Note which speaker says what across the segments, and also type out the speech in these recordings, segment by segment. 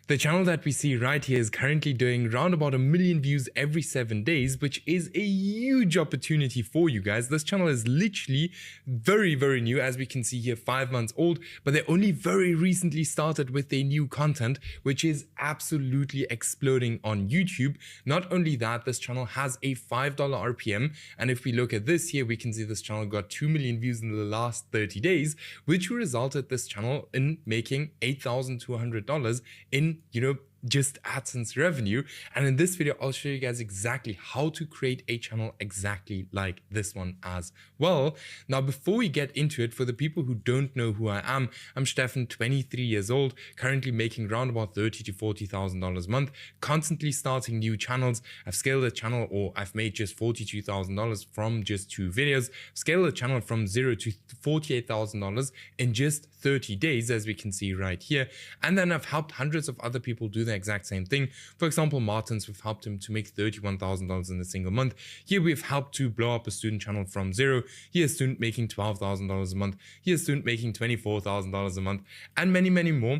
Speaker 1: The channel that we see right here is currently doing around about 1 million views every 7 days, which is a huge opportunity for you guys. This channel is literally very new, as we can see here, 5 months old, but they only very recently started with their new content, which is absolutely exploding on YouTube. Not only that, this channel has a $5 RPM, and if we look at this here, we can see this channel got 2 million views in the last 30 days, which resulted this channel in making $8,200 in, just AdSense revenue. And in this video, I'll show you guys exactly how to create a channel exactly like this one as well. Now, before we get into it, for the people who don't know who I am, I'm Stefan, 23 years old, currently making around about $30,000 to $40,000 a month, constantly starting new channels. I've scaled a channel, or I've made just $42,000 from just 2 videos, scaled a channel from $0 to $48,000 in just 30 days, as we can see right here. And then I've helped hundreds of other people do the exact same thing. For example, Martins, we've helped him to make $31,000 in a single month. Here we've helped to blow up a student channel from 0. Here's a student making $12,000 a month. Here's a student making $24,000 a month, and many more.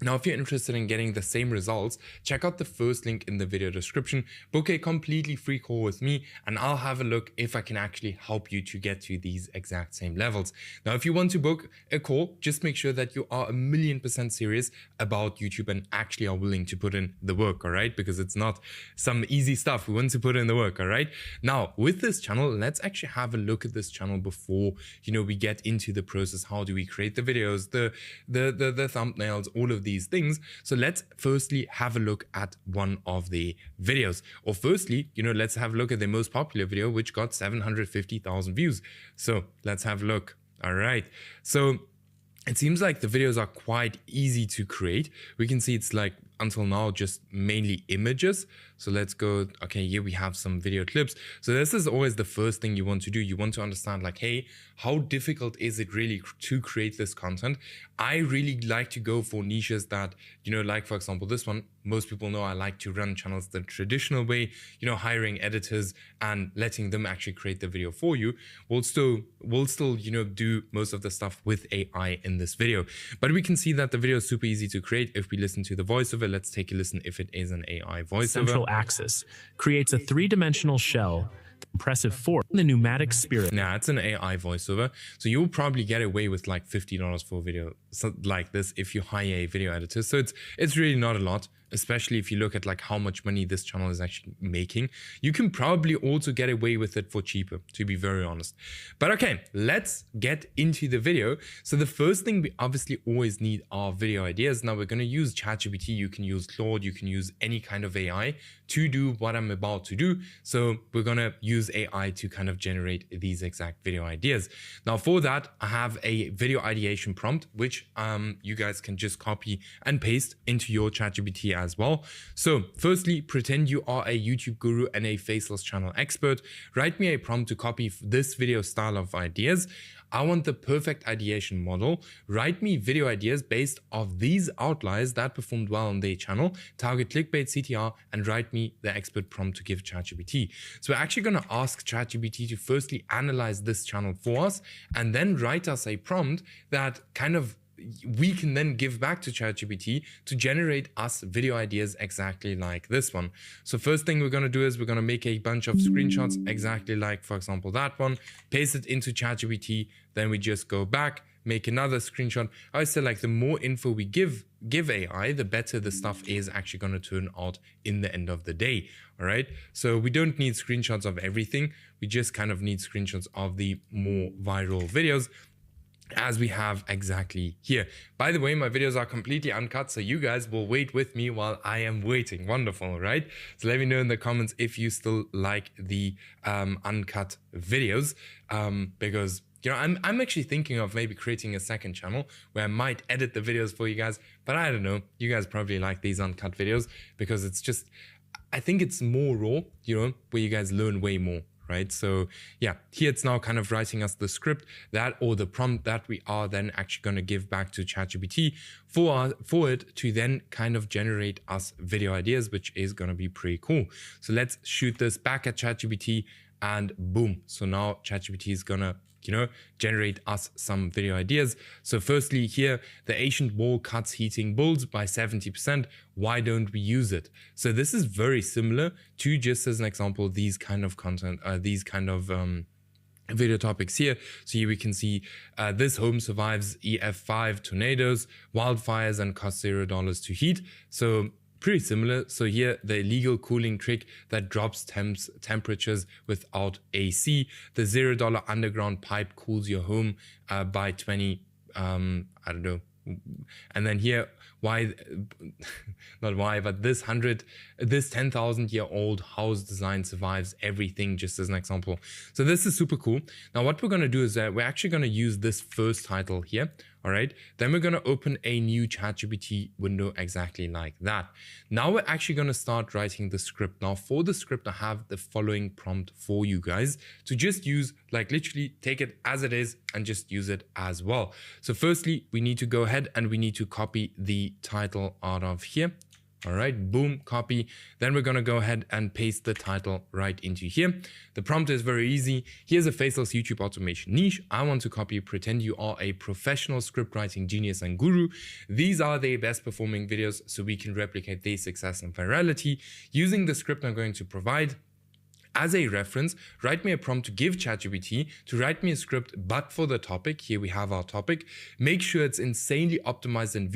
Speaker 1: Now, if you're interested in getting the same results, check out the first link in the video description, book a completely free call with me, and I'll have a look if I can actually help you to get to these exact same levels. Now, if you want to book a call, just make sure that you are 1,000,000% serious about YouTube and actually are willing to put in the work, all right? Because it's not some easy stuff. We want to put in the work, all right? Now, with this channel, let's actually have a look at this channel before, we get into the process. How do we create the videos, the thumbnails, all of these things. So let's firstly have a look at one of the videos, or firstly, let's have a look at the most popular video, which got 750,000 views. So let's have a look. All right. So it seems like the videos are quite easy to create. We can see it's like until now just mainly images. So let's go. Okay, here we have some video clips. So this is always the first thing you want to do. You want to understand, like, hey, how difficult is it really to create this content? I really like to go for niches that, like for example, this one, most people know I like to run channels the traditional way, hiring editors and letting them actually create the video for you. We'll still, do most of the stuff with AI in this video, but we can see that the video is super easy to create. If we listen to the voiceover, let's take a listen if it is an AI voiceover.
Speaker 2: Central axis creates a 3-dimensional shell. Impressive force, the pneumatic spirit.
Speaker 1: Now, it's an AI voiceover, so you'll probably get away with like $50 for a video like this if you hire a video editor. So it's really not a lot, especially if you look at like how much money this channel is actually making. You can probably also get away with it for cheaper, to be very honest. But okay, let's get into the video. So the first thing we obviously always need are video ideas. Now we're going to use ChatGPT. You can use Claude, you can use any kind of AI to do what I'm about to do. So we're going to use AI to kind of generate these exact video ideas. Now for that, I have a video ideation prompt, which you guys can just copy and paste into your ChatGPT as well. So firstly, pretend you are a YouTube guru and a Faceless channel expert. Write me a prompt to copy this video style of ideas. I want the perfect ideation model. Write me video ideas based off these outliers that performed well on their channel. Target clickbait, CTR, and write me the expert prompt to give ChatGPT. So we're actually going to ask ChatGPT to firstly analyze this channel for us and then write us a prompt that kind of we can then give back to ChatGPT to generate us video ideas exactly like this one. So first thing we're going to do is we're going to make a bunch of screenshots exactly like, for example, that one, paste it into ChatGPT. Then we just go back, make another screenshot. I always say, like, the more info we give AI, the better the stuff is actually going to turn out in the end of the day. All right. So we don't need screenshots of everything. We just kind of need screenshots of the more viral videos, as we have exactly here. By the way, my videos are completely uncut, so you guys will wait with me while I am waiting. Wonderful, right? So let me know in the comments if you still like the uncut videos, because I'm actually thinking of maybe creating a second channel where I might edit the videos for you guys, but I don't know. You guys probably like these uncut videos because it's just, I think it's more raw, where you guys learn way more. Right? So yeah, here it's now kind of writing us the script or the prompt that we are then actually going to give back to ChatGPT for it to then kind of generate us video ideas, which is going to be pretty cool. So let's shoot this back at ChatGPT and boom. So now ChatGPT is going to generate us some video ideas. So firstly here, the ancient wall cuts heating bulbs by 70%. Why don't we use it? So this is very similar to, just as an example, these kind of content, these kind of video topics here. So here we can see this home survives EF5 tornadoes, wildfires, and costs $0 to heat. So pretty similar. So here, the illegal cooling trick that drops temperatures without AC. The $0 underground pipe cools your home by 20, I don't know. And then here, why, not why, but this 10,000-year-old house design survives everything, just as an example. So this is super cool. Now what we're going to do is that we're actually going to use this first title here. All right, then we're going to open a new ChatGPT window exactly like that. Now we're actually going to start writing the script. Now for the script, I have the following prompt for you guys to just use, like literally take it as it is and just use it as well. So firstly, we need to go ahead and we need to copy the title out of here. All right, boom, copy. Then we're going to go ahead and paste the title right into here. The prompt is very easy. Here's a faceless YouTube automation niche. I want to copy, pretend you are a professional script writing genius and guru. These are the best performing videos, so we can replicate their success and virality. Using the script I'm going to provide as a reference, write me a prompt to give ChatGPT to write me a script, but for the topic. Here we have our topic. Make sure it's insanely optimized and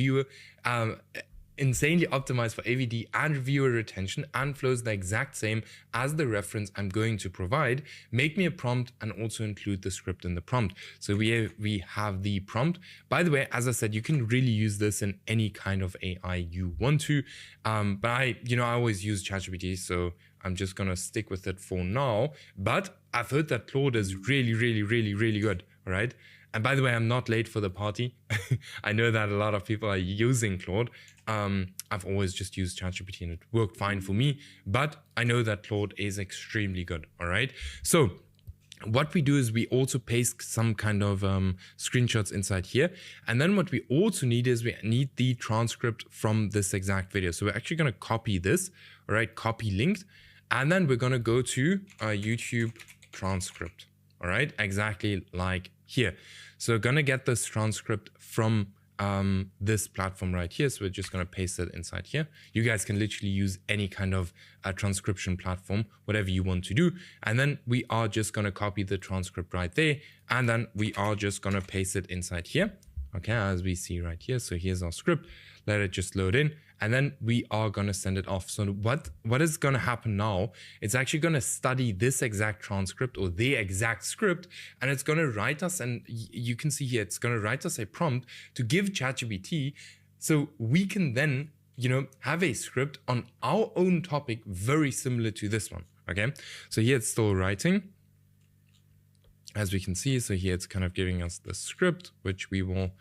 Speaker 1: insanely optimized for AVD and viewer retention and flows the exact same as the reference I'm going to provide. Make me a prompt and also include the script in the prompt. So we have the prompt. By the way, as I said, you can really use this in any kind of AI you want to. But I always use ChatGPT, so I'm just gonna stick with it for now. But I've heard that Claude is really, really, really, really good. All right. And by the way, I'm not late for the party. I know that a lot of people are using Claude. I've always just used ChatGPT and it worked fine for me, but I know that Claude is extremely good. All right. So what we do is we also paste some kind of screenshots inside here. And then what we also need is we need the transcript from this exact video. So we're actually going to copy this, all right, copy linked. And then we're going to go to YouTube transcript, all right, exactly like here. So we're going to get this transcript from this platform right here. So we're just going to paste it inside here. You guys can literally use any kind of transcription platform, whatever you want to do. And then we are just going to copy the transcript right there. And then we are just going to paste it inside here. Okay, as we see right here. So here's our script. Let it just load in. And then we are going to send it off. So what is going to happen now? It's actually going to study this exact transcript or the exact script, and it's going to write us, and you can see here, it's going to write us a prompt to give ChatGPT so we can then, have a script on our own topic very similar to this one. Okay, so here it's still writing, as we can see. So here it's kind of giving us the script, which we will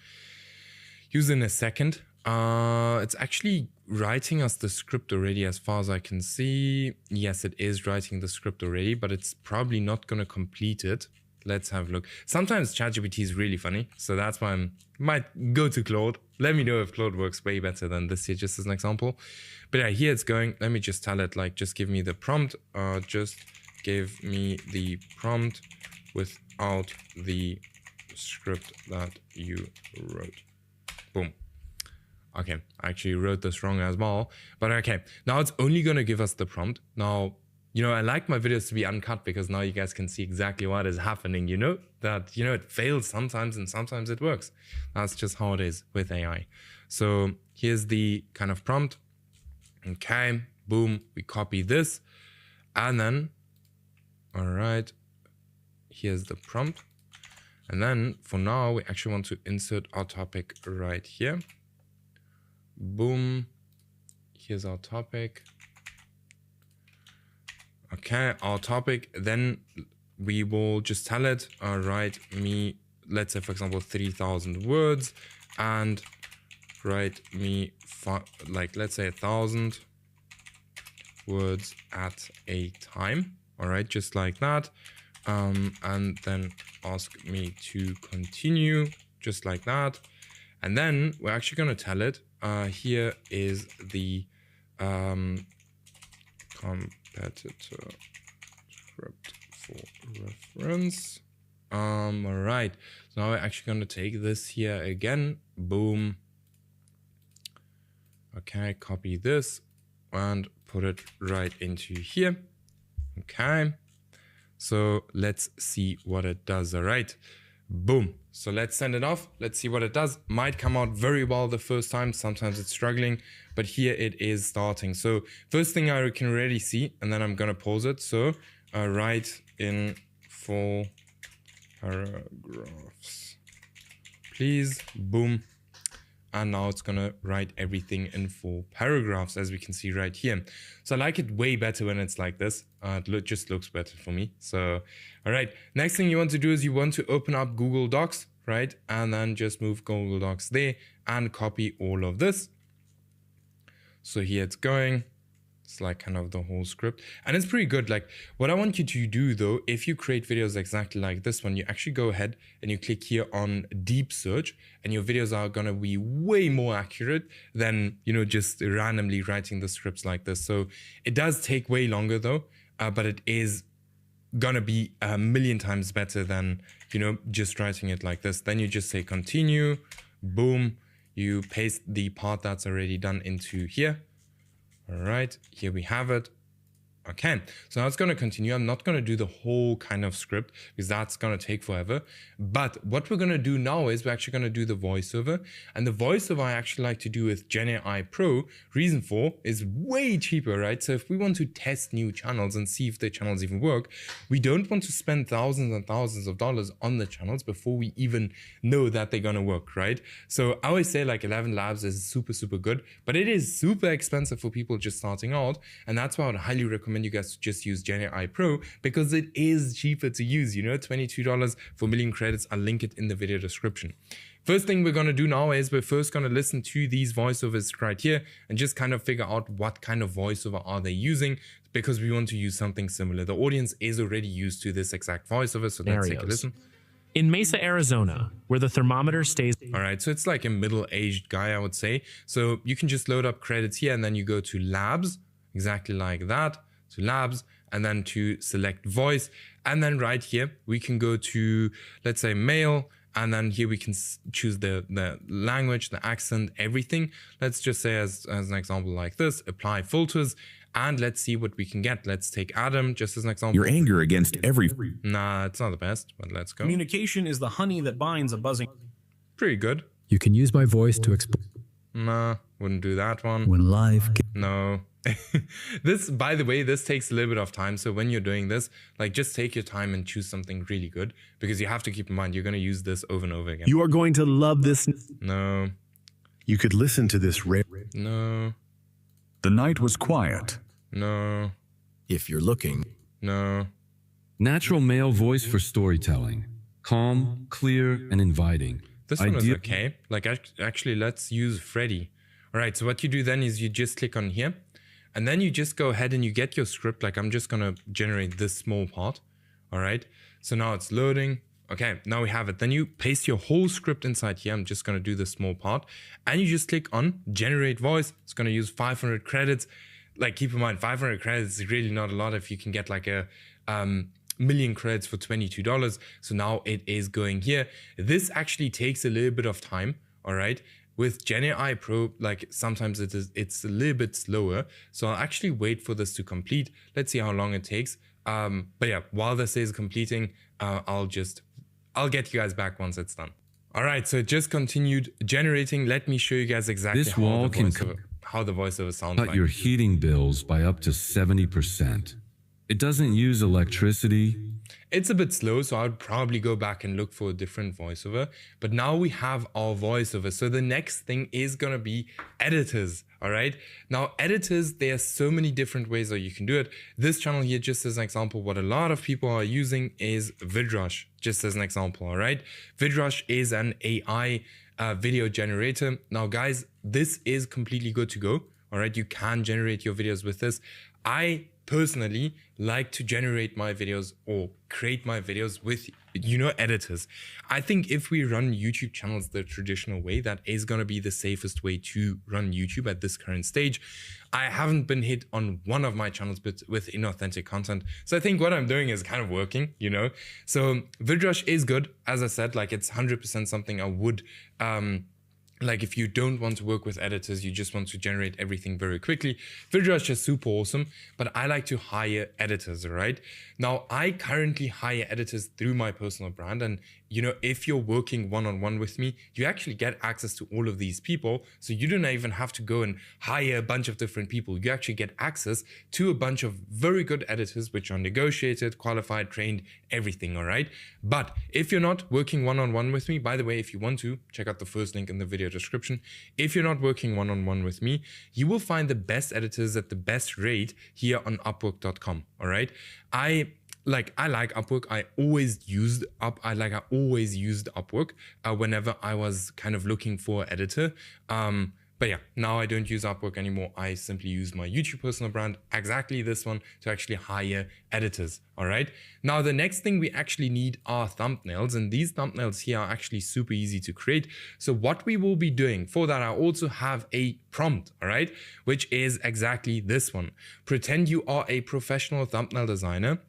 Speaker 1: use in a second. It's actually writing us the script already as far as I can see. Yes, it is writing the script already, but it's probably not going to complete it. Let's have a look. Sometimes ChatGPT is really funny, so that's why I might go to Claude. Let me know if Claude works way better than this here, just as an example. But yeah, here it's going. Let me just tell it, like, just give me the prompt. Just give me the prompt without the script that you wrote. Boom. Okay, I actually wrote this wrong as well, but okay. Now it's only going to give us the prompt. Now, I like my videos to be uncut because now you guys can see exactly what is happening, that, it fails sometimes and sometimes it works. That's just how it is with AI. So here's the kind of prompt. Okay, boom, we copy this. And then, all right, here's the prompt. And then for now, we actually want to insert our topic right here. Boom, here's our topic. Okay, our topic, then we will just tell it, write me, let's say for example, 3,000 words, and write me, let's say 1,000 words at a time. All right, just like that. And then ask me to continue, just like that. And then we're actually going to tell it, here is the competitor script for reference. All right. So now we're actually going to take this here again. Boom. Okay, copy this and put it right into here. Okay. So let's see what it does. All right. Boom. So let's send it off. Let's see what it does. Might come out very well the first time. Sometimes it's struggling, but here it is starting. So first thing I can already see, and then I'm going to pause it. So write in full paragraphs, please. Boom. And now it's going to write everything in full paragraphs, as we can see right here. So I like it way better when it's like this. It just looks better for me. So, all right. Next thing you want to do is you want to open up Google Docs, right? And then just move Google Docs there and copy all of this. So here it's going. It's like kind of the whole script, and it's pretty good. Like what I want you to do though, if you create videos exactly like this one, you actually go ahead and you click here on deep search, and your videos are gonna be way more accurate than, you know, just randomly writing the scripts like this. So it does take way longer though, but it is gonna be a million times better than, you know, just writing it like this. Then you just say continue, boom, you paste the part that's already done into here. All right, here we have it. Okay, so now it's going to continue. I'm not going to do the whole kind of script because that's going to take forever. But what we're going to do now is we're actually going to do the voiceover. And the voiceover I actually like to do with GenAI Pro. Reason for is way cheaper, right? So if we want to test new channels and see if the channels even work, we don't want to spend thousands and thousands of dollars on the channels before we even know that they're going to work, right? So I always say like 11 Labs is super, super good, but it is super expensive for people just starting out. And that's why I would highly recommend you guys to just use GenAI Pro because it is cheaper to use, you know, $22 for a million credits. I'll link it in the video description. First thing we're going to do now is we're first going to listen to these voiceovers right here and just kind of figure out what kind of voiceover are they using, because we want to use something similar. The audience is already used to this exact voiceover, so let's take a listen.
Speaker 2: In Mesa, Arizona, where the thermometer stays...
Speaker 1: All right, so it's like a middle-aged guy, I would say. So you can just load up credits here and then you go to labs, exactly like that. To labs, and then to select voice, and then right here we can go to, let's say, male, and then here we can choose the language, the accent, everything. Let's just say as an example like this, apply filters, and let's see what we can get. Let's take Adam just as an example.
Speaker 3: Your anger against every...
Speaker 1: Nah, it's not the best, but let's go.
Speaker 4: Communication is the honey that binds a buzzing.
Speaker 1: Pretty good.
Speaker 5: You can use my voice to explain.
Speaker 1: Nah, wouldn't do that one.
Speaker 5: When live...
Speaker 1: No. This, by the way, this takes a little bit of time. So when you're doing this, like just take your time and choose something really good, because you have to keep in mind, you're going to use this over and over again.
Speaker 3: You are going to love this.
Speaker 1: No.
Speaker 3: You could listen to this.
Speaker 1: No.
Speaker 3: The night was quiet.
Speaker 1: No.
Speaker 6: If you're looking.
Speaker 1: No.
Speaker 7: Natural male voice for storytelling. Calm, clear, and inviting.
Speaker 1: This one is okay. Like actually, let's use Freddy. All right, so what you do then is you just click on here, and then you just go ahead and you get your script. Like I'm just gonna generate this small part. All right, so now it's loading. Okay, now we have it. Then you paste your whole script inside here. I'm just gonna do this small part, and you just click on generate voice. It's gonna use 500 credits. Like keep in mind, 500 credits is really not a lot if you can get like a million credits for $22. So now it is going here. This actually takes a little bit of time. All right. With GenAI Pro, like sometimes it's a little bit slower. So I'll actually wait for this to complete. Let's see how long it takes. But yeah, while this is completing, I'll get you guys back once it's done. All right, so it just continued generating. Let me show you guys exactly
Speaker 7: This wall can
Speaker 1: how the voiceover sounds
Speaker 7: cut
Speaker 1: like.
Speaker 7: your heating bills by up to 70%. It doesn't use electricity.
Speaker 1: It's a bit slow, so I would probably go back and look for a different voiceover. But now we have our voiceover. So the next thing is going to be editors. All right. Now, editors, there are so many different ways that you can do it. This channel here, just as an example, what a lot of people are using is VidRush, just as an example. All right. VidRush is an AI video generator. Now, guys, this is completely good to go. All right. You can generate your videos with this. I personally like to generate my videos or create my videos with editors. I think if we run YouTube channels the traditional way, that is going to be the safest way to run YouTube at this current stage. I haven't been hit on one of my channels with inauthentic content. So I think what I'm doing is kind of working, So VidRush is good. As I said, like it's 100% something I would, like if you don't want to work with editors, you just want to generate everything very quickly, VidRush is super awesome, but I like to hire editors, right? Now, I currently hire editors through my personal brand. And, if you're working one-on-one with me, you actually get access to all of these people. So you don't even have to go and hire a bunch of different people. You actually get access to a bunch of very good editors, which are negotiated, qualified, trained, everything, all right? But if you're not working one-on-one with me, by the way, if you want to, check out the first link in the video description. If you're not working one-on-one with me, you will find the best editors at the best rate here on Upwork.com, all right? I like Upwork. I always used Upwork whenever I was kind of looking for an editor. But yeah, now I don't use Upwork anymore. I simply use my YouTube personal brand, exactly this one, to actually hire editors, all right? Now, the next thing we actually need are thumbnails, and these thumbnails here are actually super easy to create. So what we will be doing for that, I also have a prompt, all right? Which is exactly this one. Pretend you are a professional thumbnail designer.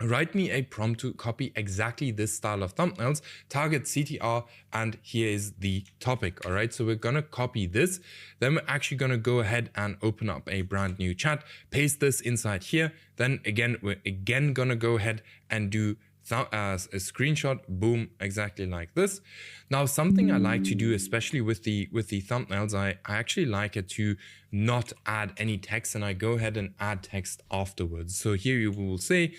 Speaker 1: Write me a prompt to copy exactly this style of thumbnails, target CTR, and here is the topic, all right? So we're gonna copy this, then we're actually gonna go ahead and open up a brand new chat, paste this inside here, then again, we're again gonna go ahead and do a screenshot, boom, exactly like this. Now, something I like to do, especially with the thumbnails, I actually like it to not add any text, and I go ahead and add text afterwards. So here you will say,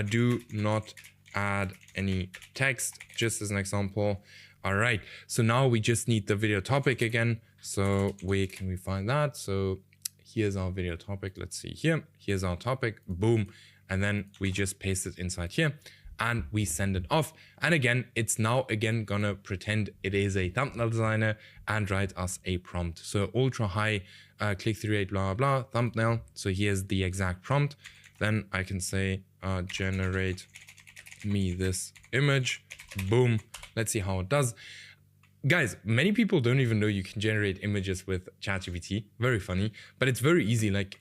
Speaker 1: do not add any text, just as an example. All right, so now we just need the video topic again. So where can we find that? So here's our video topic. Let's see here. Here's our topic, boom. And then we just paste it inside here, and we send it off. And again, it's now again gonna pretend it is a thumbnail designer and write us a prompt. So ultra high click-through rate, blah, blah, thumbnail. So here's the exact prompt. Then I can say, generate me this image, boom. Let's see how it does. Guys, many people don't even know you can generate images with ChatGPT. Very funny, but it's very easy. Like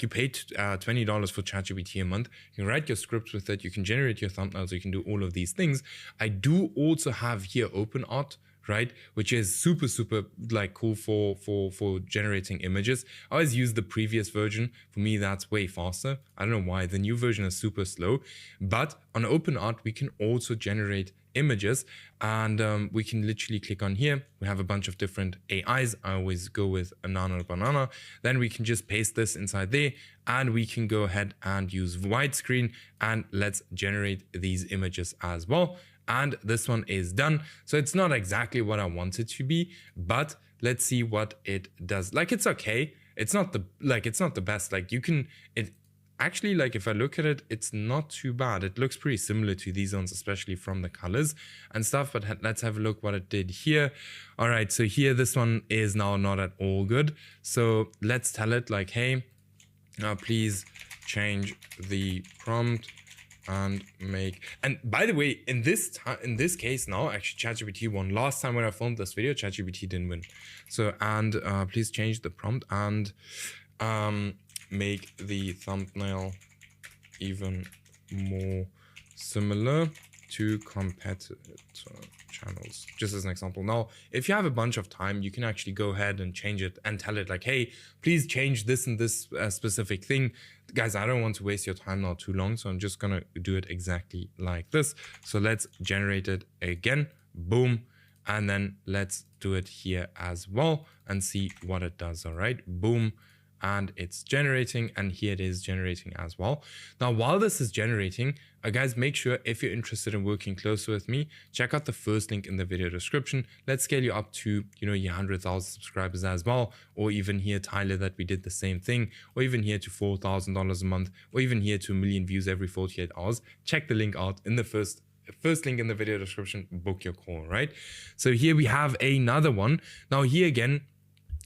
Speaker 1: you paid $20 for ChatGPT a month. You can write your scripts with it. You can generate your thumbnails. You can do all of these things. I do also have here OpenArt, right? Which is super like cool for generating images. I always use the previous version. For me, that's way faster. I don't know why. The new version is super slow. But on OpenArt, we can also generate images, and we can literally click on here. We have a bunch of different AIs. I always go with a nano banana. Then we can just paste this inside there, and we can go ahead and use widescreen, and let's generate these images as well. And this one is done. So it's not exactly what I want it to be, but let's see what it does. Like, it's okay. It's not the best. Like, you can, actually, like, if I look at it, it's not too bad. It looks pretty similar to these ones, especially from the colors and stuff. But let's have a look what it did here. All right, so here, this one is now not at all good. So let's tell it like, hey, please change the prompt and make. And by the way, in this case now, actually ChatGPT won. Last time when I filmed this video, ChatGPT didn't win. So, and please change the prompt and make the thumbnail even more similar to competitor channels, just as an example. Now, if you have a bunch of time, you can actually go ahead and change it and tell it like, hey, please change this and this specific thing. Guys, I don't want to waste your time now too long, so I'm just gonna do it exactly like this. So let's generate it again, boom, and then let's do it here as well and see what it does. All right, boom. And it's generating, and here it is generating as well. Now, while this is generating, guys, make sure if you're interested in working closer with me, check out the first link in the video description. Let's scale you up to, your 100,000 subscribers as well, or even here, Tyler, that we did the same thing, or even here to $4,000 a month, or even here to 1 million views every 48 hours. Check the link out in the first link in the video description. Book your call, right? So here we have another one. Now here again,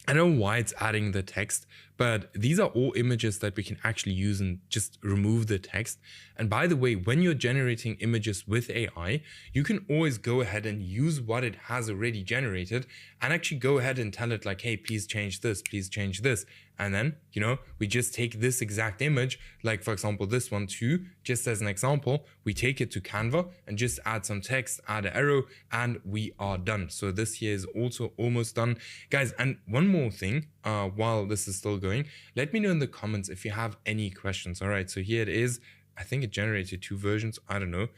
Speaker 1: I don't know why it's adding the text, but these are all images that we can actually use and just remove the text. And by the way, when you're generating images with AI, you can always go ahead and use what it has already generated and actually go ahead and tell it like, hey, please change this, please change this. And then, you know, we just take this exact image, like for example, this one too, just as an example, we take it to Canva and just add some text, add an arrow, and we are done. So this here is also almost done. Guys, and one more thing, while this is still going, let me know in the comments if you have any questions. All right, so here it is. I think it generated 2 versions. I don't know.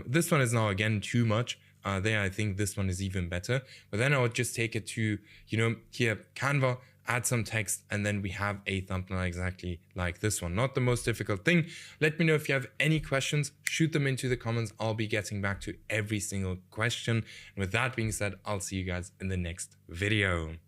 Speaker 1: This one is now again too much. There, I think this one is even better. But then I would just take it to, you know, here, Canva, add some text, and then we have a thumbnail exactly like this one. Not the most difficult thing. Let me know if you have any questions, shoot them into the comments. I'll be getting back to every single question. And with that being said, I'll see you guys in the next video.